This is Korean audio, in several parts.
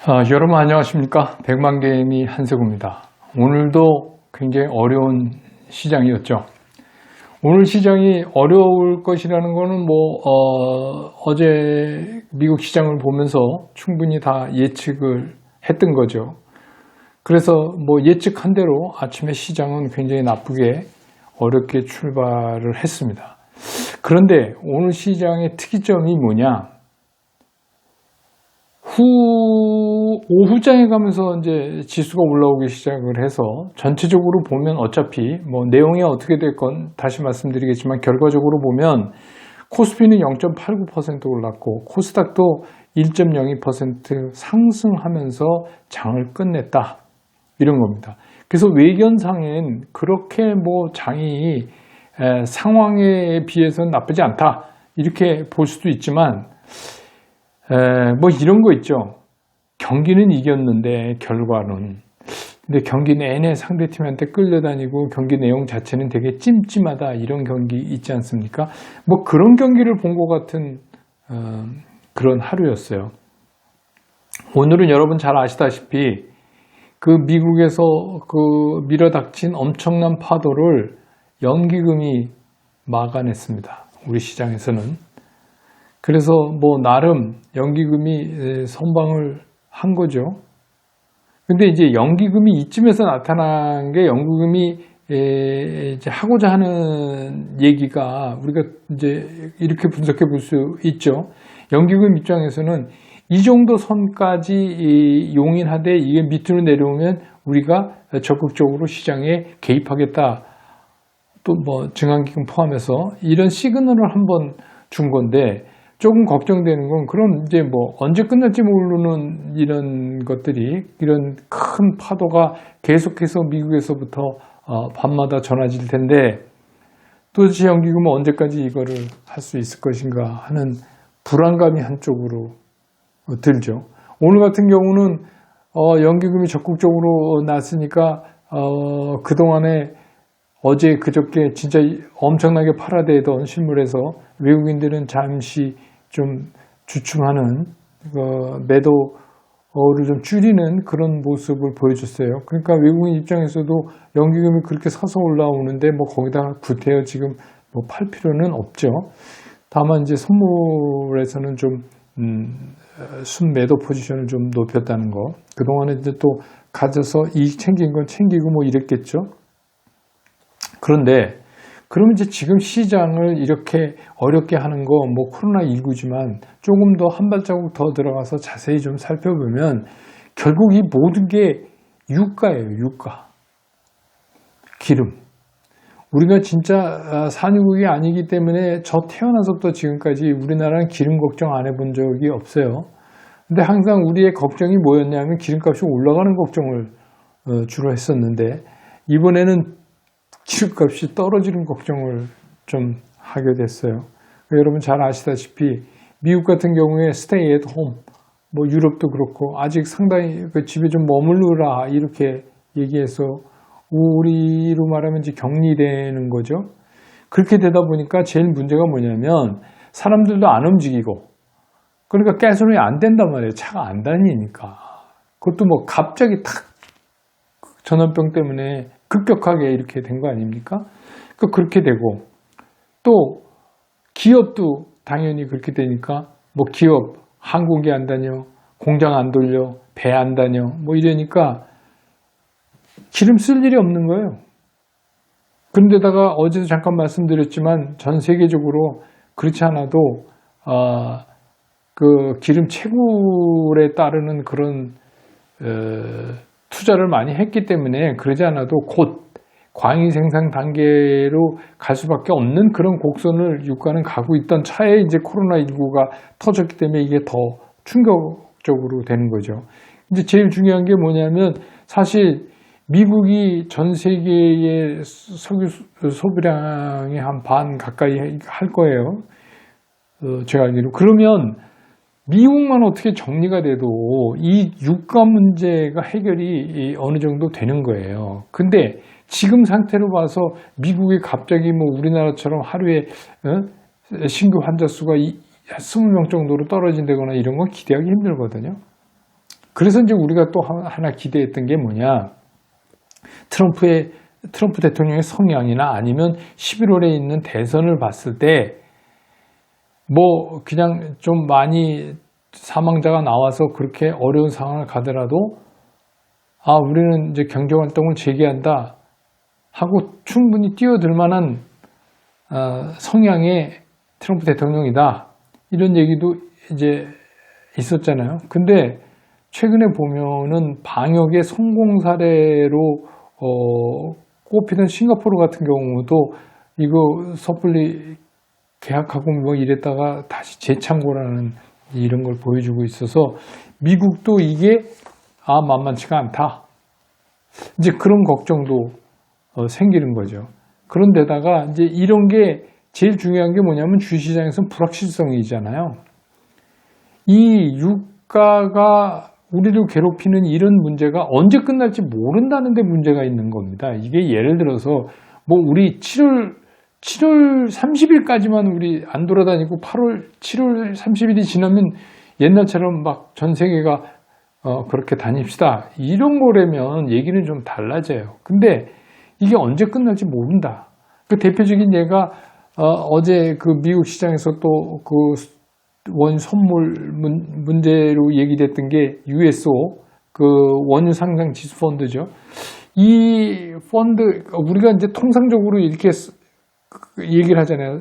여러분 안녕하십니까? 백만개미 한세구입니다. 오늘도 굉장히 어려운 시장이었죠. 오늘 시장이 어려울 것이라는 거는 어제 미국 시장을 보면서 충분히 다 예측을 했던 거죠. 그래서 예측한 대로 아침에 시장은 굉장히 나쁘게 어렵게 출발을 했습니다. 그런데 오늘 시장의 특이점이 뭐냐? 오후장에 가면서 이제 지수가 올라오기 시작을 해서 전체적으로 보면 어차피 내용이 어떻게 될 건 다시 말씀드리겠지만 결과적으로 보면 코스피는 0.89% 올랐고 코스닥도 1.02% 상승하면서 장을 끝냈다. 이런 겁니다. 그래서 외견상엔 그렇게 장이 상황에 비해서는 나쁘지 않다. 이렇게 볼 수도 있지만 이런 거 있죠. 경기는 이겼는데 결과는. 근데 경기 내내 상대팀한테 끌려다니고 경기 내용 자체는 되게 찜찜하다. 이런 경기 있지 않습니까? 그런 경기를 본 것 같은 그런 하루였어요. 오늘은 여러분 잘 아시다시피 그 미국에서 밀어닥친 엄청난 파도를 연기금이 막아냈습니다. 우리 시장에서는. 그래서 나름 연기금이 선방을 한 거죠. 근데 이제 연기금이 이쯤에서 나타난 게 연기금이 이제 하고자 하는 얘기가 우리가 이제 이렇게 분석해 볼 수 있죠. 연기금 입장에서는 이 정도 선까지 용인하되 이게 밑으로 내려오면 우리가 적극적으로 시장에 개입하겠다. 또 증강기금 포함해서 이런 시그널을 한번 준 건데 조금 걱정되는 건 그럼 이제 언제 끝날지 모르는 이런 것들이 이런 큰 파도가 계속해서 미국에서부터 밤마다 전해질 텐데 도대체 연기금은 언제까지 이거를 할 수 있을 것인가 하는 불안감이 한쪽으로 들죠. 오늘 같은 경우는 연기금이 적극적으로 났으니까 그동안에 어제 그저께 진짜 엄청나게 팔아대던 실물에서 외국인들은 잠시 좀 주춤하는 매도를 좀 줄이는 그런 모습을 보여줬어요. 그러니까 외국인 입장에서도 연기금이 그렇게 서서 올라오는데 거기다 구태여 지금 팔 필요는 없죠. 다만 이제 선물에서는 좀 순매도 포지션을 좀 높였다는 거. 그동안에 이제 또 가져서 이익 챙긴 건 챙기고 이랬겠죠. 그런데 그러면 이제 지금 시장을 이렇게 어렵게 하는 거 코로나19지만 조금 더 한 발자국 더 들어가서 자세히 좀 살펴보면 결국 이 모든 게 유가예요. 유가. 기름. 우리가 진짜 산유국이 아니기 때문에 저 태어나서부터 지금까지 우리나라는 기름 걱정 안 해본 적이 없어요. 근데 항상 우리의 걱정이 뭐였냐면 기름값이 올라가는 걱정을 주로 했었는데 이번에는 기름값이 떨어지는 걱정을 좀 하게 됐어요. 여러분 잘 아시다시피 미국 같은 경우에 stay at home, 유럽도 그렇고 아직 상당히 집에 좀 머무르라 이렇게 얘기해서 우리로 말하면 이제 격리되는 거죠. 그렇게 되다 보니까 제일 문제가 뭐냐면 사람들도 안 움직이고 그러니까 가스로이 안 된단 말이에요. 차가 안 다니니까. 그것도 갑자기 탁 전염병 때문에 급격하게 이렇게 된 거 아닙니까? 그렇게 되고 또 기업도 당연히 그렇게 되니까 기업 항공기 안 다녀, 공장 안 돌려, 배 안 다녀 이러니까 기름 쓸 일이 없는 거예요. 그런데다가 어제도 잠깐 말씀드렸지만 전 세계적으로 그렇지 않아도 그 기름 채굴에 따르는 그런 투자를 많이 했기 때문에 그러지 않아도 곧 광의 생산 단계로 갈 수밖에 없는 그런 곡선을 유가는 가고 있던 차에 이제 코로나19가 터졌기 때문에 이게 더 충격적으로 되는 거죠. 이제 제일 중요한 게 뭐냐면 사실 미국이 전 세계의 석유 소비량의 한 반 가까이 할 거예요. 제가 알기로. 그러면 미국만 어떻게 정리가 돼도 이 유가 문제가 해결이 어느 정도 되는 거예요. 근데 지금 상태로 봐서 미국이 갑자기 우리나라처럼 하루에 신규 환자 수가 20명 정도로 떨어진다거나 이런 건 기대하기 힘들거든요. 그래서 이제 우리가 또 하나 기대했던 게 뭐냐. 트럼프 대통령의 성향이나 아니면 11월에 있는 대선을 봤을 때 뭐 그냥 좀 많이 사망자가 나와서 그렇게 어려운 상황을 가더라도 우리는 이제 경제활동을 재개한다 하고 충분히 뛰어들 만한 성향의 트럼프 대통령이다. 이런 얘기도 이제 있었잖아요. 근데 최근에 보면은 방역의 성공 사례로 꼽히던 싱가포르 같은 경우도 이거 섣불리 계약하고 뭐 이랬다가 다시 재창고라는 이런 걸 보여주고 있어서 미국도 이게 만만치가 않다. 이제 그런 걱정도 생기는 거죠. 그런데다가 이제 이런 게 제일 중요한 게 뭐냐면 주시장에서는 불확실성이잖아요. 이 유가가 우리를 괴롭히는 이런 문제가 언제 끝날지 모른다는 데 문제가 있는 겁니다. 이게 예를 들어서 뭐 우리 7월 30일까지만 우리 안 돌아다니고 7월 30일이 지나면 옛날처럼 막 전 세계가 그렇게 다닙시다. 이런 거라면 얘기는 좀 달라져요. 근데 이게 언제 끝날지 모른다. 그 대표적인 예가 어제 그 미국 시장에서 또 그 원유 선물 문제로 얘기됐던 게 USO, 그 원유 상장 지수 펀드죠. 이 펀드, 우리가 이제 통상적으로 이렇게 얘기를 하잖아요.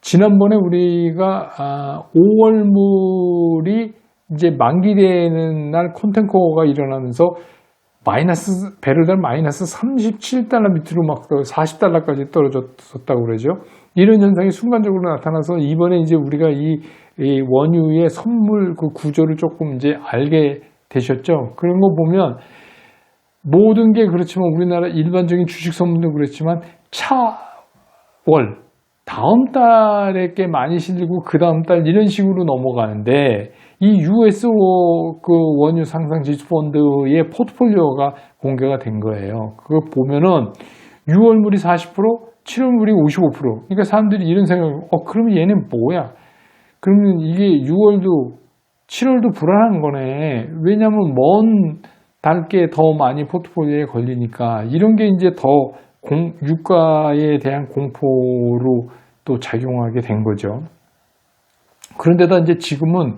지난번에 우리가 5월물이 이제 만기되는 날 콘텐코어가 일어나면서 배럴당 마이너스 37달러 밑으로 막 40달러까지 떨어졌었다고 그러죠. 이런 현상이 순간적으로 나타나서 이번에 이제 우리가 이 원유의 선물 그 구조를 조금 이제 알게 되셨죠. 그런 거 보면 모든 게 그렇지만 우리나라 일반적인 주식 선물도 그렇지만 차월 다음 달에 꽤 많이 실리고 그 다음 달 이런 식으로 넘어가는데 이 USO 그 원유 상장 지수 펀드의 포트폴리오가 공개가 된 거예요. 그거 보면은 6월물이 40%, 7월물이 55%. 그러니까 사람들이 이런 생각을 그러면 얘는 뭐야? 그러면 이게 6월도 7월도 불안한 거네. 왜냐하면 먼 달께 더 많이 포트폴리오에 걸리니까 이런 게 이제 더 유가에 대한 공포로 또 작용하게 된 거죠. 그런데다 이제 지금은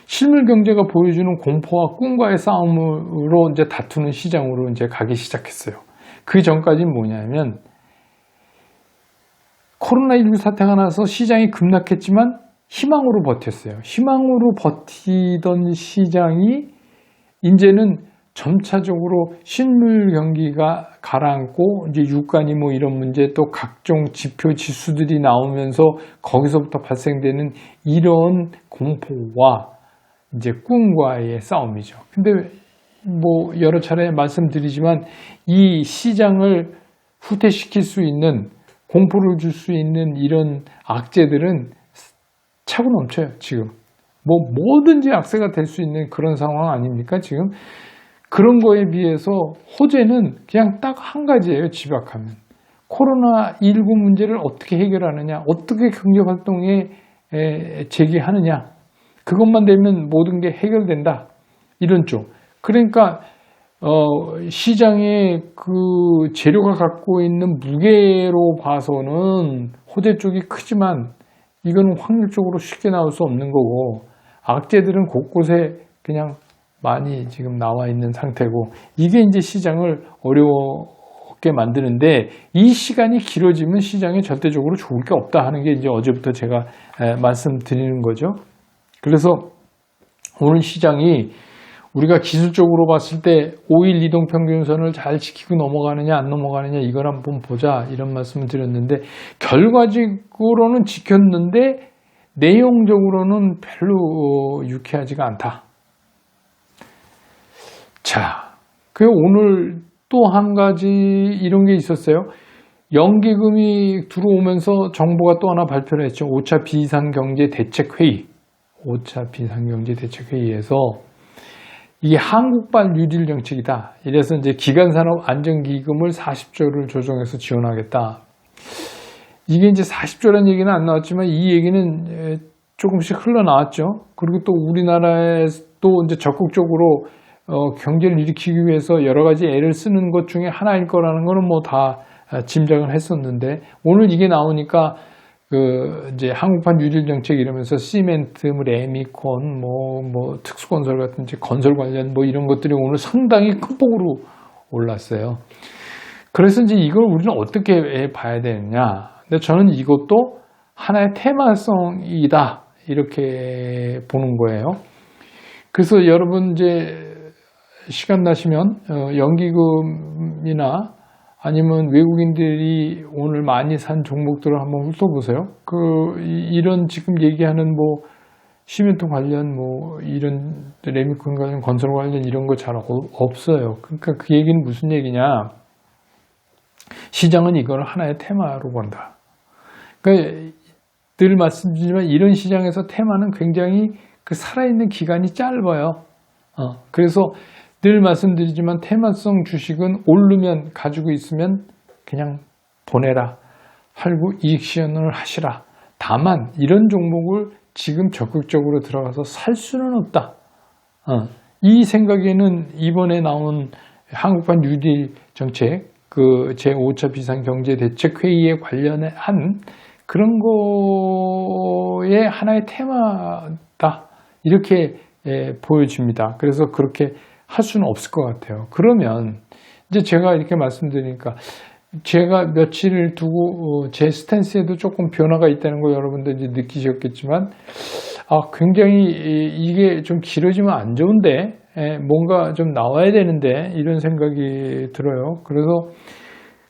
실물 경제가 보여주는 공포와 꿈과의 싸움으로 이제 다투는 시장으로 이제 가기 시작했어요. 그 전까지는 뭐냐면 코로나19 사태가 나서 시장이 급락했지만 희망으로 버텼어요. 희망으로 버티던 시장이 이제는 점차적으로 실물 경기가 가라앉고 이제 유가니 뭐 이런 문제 또 각종 지표 지수들이 나오면서 거기서부터 발생되는 이런 공포와 이제 꿈과의 싸움이죠. 근데 뭐 여러 차례 말씀드리지만 이 시장을 후퇴시킬 수 있는 공포를 줄 수 있는 이런 악재들은 차고 넘쳐요. 지금 뭐 뭐든지 악재가 될 수 있는 그런 상황 아닙니까? 지금 그런 거에 비해서 호재는 그냥 딱 한 가지예요. 집약하면 코로나19 문제를 어떻게 해결하느냐, 어떻게 경제활동에 재개하느냐, 그것만 되면 모든 게 해결된다. 이런 쪽. 그러니까 시장의 그 재료가 갖고 있는 무게로 봐서는 호재 쪽이 크지만 이거는 확률적으로 쉽게 나올 수 없는 거고 악재들은 곳곳에 그냥 많이 지금 나와 있는 상태고 이게 이제 시장을 어렵게 만드는데 이 시간이 길어지면 시장에 절대적으로 좋을 게 없다 하는 게 이제 어제부터 제가 말씀드리는 거죠. 그래서 오늘 시장이 우리가 기술적으로 봤을 때 5일 이동평균선을 잘 지키고 넘어가느냐 안 넘어가느냐 이걸 한번 보자 이런 말씀을 드렸는데 결과적으로는 지켰는데 내용적으로는 별로 유쾌하지가 않다. 자, 오늘 또 한 가지 이런 게 있었어요. 연기금이 들어오면서 정부가 또 하나 발표를 했죠. 5차 비상경제대책회의. 5차 비상경제대책회의에서 이게 한국발 뉴딜 정책이다. 이래서 이제 기간산업 안정기금을 40조를 조정해서 지원하겠다. 이게 이제 40조라는 얘기는 안 나왔지만 이 얘기는 조금씩 흘러나왔죠. 그리고 또 우리나라에도 이제 적극적으로 경제를 일으키기 위해서 여러 가지 애를 쓰는 것 중에 하나일 거라는 거는 뭐 다 짐작을 했었는데, 오늘 이게 나오니까 이제 한국판 뉴딜 정책 이러면서 시멘트, 레미콘, 특수건설 같은 이제 건설 관련 이런 것들이 오늘 상당히 큰 폭으로 올랐어요. 그래서 이제 이걸 우리는 어떻게 봐야 되느냐. 근데 저는 이것도 하나의 테마성이다, 이렇게 보는 거예요. 그래서 여러분 이제 시간 나시면 연기금이나 아니면 외국인들이 오늘 많이 산 종목들을 한번 훑어보세요. 이런 지금 얘기하는 시멘트 관련 이런 레미콘 관련 건설 관련 이런 거 잘 없어요. 그러니까 그 얘기는 무슨 얘기냐? 시장은 이걸 하나의 테마로 본다. 그러니까 늘 말씀드리지만 이런 시장에서 테마는 굉장히 살아있는 기간이 짧아요. 그래서 늘 말씀드리지만 테마성 주식은 오르면 가지고 있으면 그냥 보내라. 팔고 이익 실현을 하시라. 다만 이런 종목을 지금 적극적으로 들어가서 살 수는 없다. 이 생각에는 이번에 나온 한국판 뉴딜 정책, 제5차 비상경제대책회의에 관련한 그런 거에 하나의 테마다, 이렇게 보여집니다. 그래서 그렇게 할 수는 없을 것 같아요. 그러면 이제 제가 이렇게 말씀드리니까 제가 며칠을 두고 제 스탠스에도 조금 변화가 있다는 거 여러분들 이제 느끼셨겠지만, 굉장히 이게 좀 길어지면 안 좋은데, 뭔가 좀 나와야 되는데, 이런 생각이 들어요. 그래서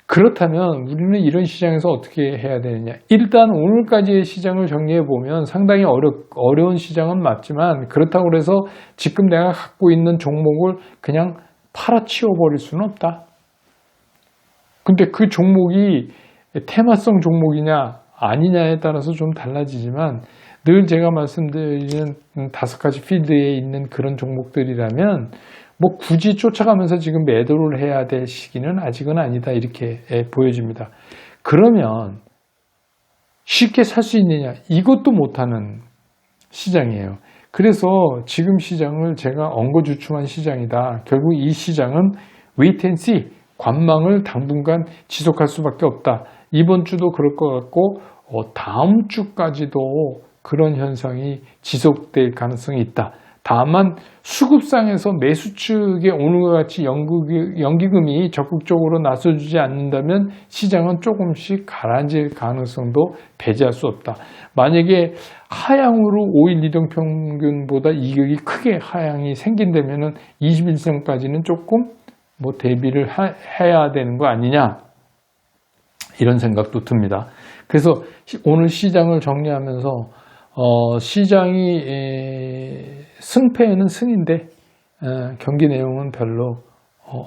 그렇다면 우리는 이런 시장에서 어떻게 해야 되느냐. 일단 오늘까지의 시장을 정리해 보면 상당히 어려운 시장은 맞지만, 그렇다고 해서 지금 내가 갖고 있는 종목을 그냥 팔아치워 버릴 수는 없다. 근데 그 종목이 테마성 종목이냐 아니냐에 따라서 좀 달라지지만, 늘 제가 말씀드리는 5가지 필드에 있는 그런 종목들이라면 굳이 쫓아가면서 지금 매도를 해야 될 시기는 아직은 아니다, 이렇게 보여집니다. 그러면 쉽게 살 수 있느냐? 이것도 못하는 시장이에요. 그래서 지금 시장을 제가 엉거주춤한 시장이다. 결국 이 시장은 wait and see, 관망을 당분간 지속할 수밖에 없다. 이번 주도 그럴 것 같고 다음 주까지도 그런 현상이 지속될 가능성이 있다. 다만 수급상에서 매수 측의 오늘과 같이 연기금이 적극적으로 나서주지 않는다면 시장은 조금씩 가라앉을 가능성도 배제할 수 없다. 만약에 하향으로 5일 이동평균보다 이격이 크게 하향이 생긴다면 21선까지는 조금 대비를 해야 되는 거 아니냐, 이런 생각도 듭니다. 그래서 오늘 시장을 정리하면서 시장이 승패는 승인데 경기 내용은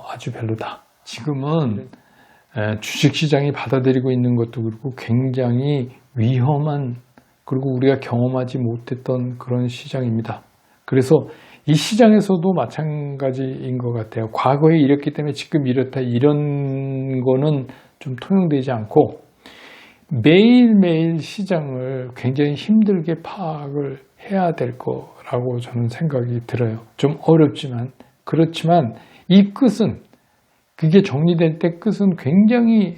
아주 별로다. 지금은 주식시장이 받아들이고 있는 것도 그렇고 굉장히 위험한, 그리고 우리가 경험하지 못했던 그런 시장입니다. 그래서 이 시장에서도 마찬가지인 것 같아요. 과거에 이랬기 때문에 지금 이렇다, 이런 거는 좀 통용되지 않고 매일매일 시장을 굉장히 힘들게 파악을 해야 될 거라고 저는 생각이 들어요. 좀 어렵지만, 그렇지만 이 끝은, 그게 정리될 때 끝은 굉장히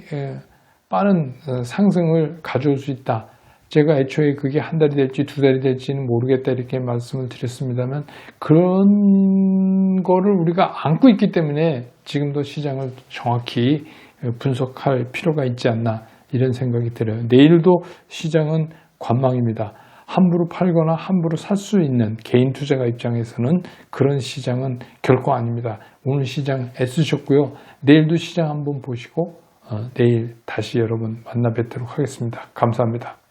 빠른 상승을 가져올 수 있다. 제가 애초에 그게 한 달이 될지 2달이 될지는 모르겠다, 이렇게 말씀을 드렸습니다만, 그런 거를 우리가 안고 있기 때문에 지금도 시장을 정확히 분석할 필요가 있지 않나, 이런 생각이 들어요. 내일도 시장은 관망입니다. 함부로 팔거나 함부로 살 수 있는 개인 투자가 입장에서는 그런 시장은 결코 아닙니다. 오늘 시장 애쓰셨고요. 내일도 시장 한번 보시고 내일 다시 여러분 만나 뵙도록 하겠습니다. 감사합니다.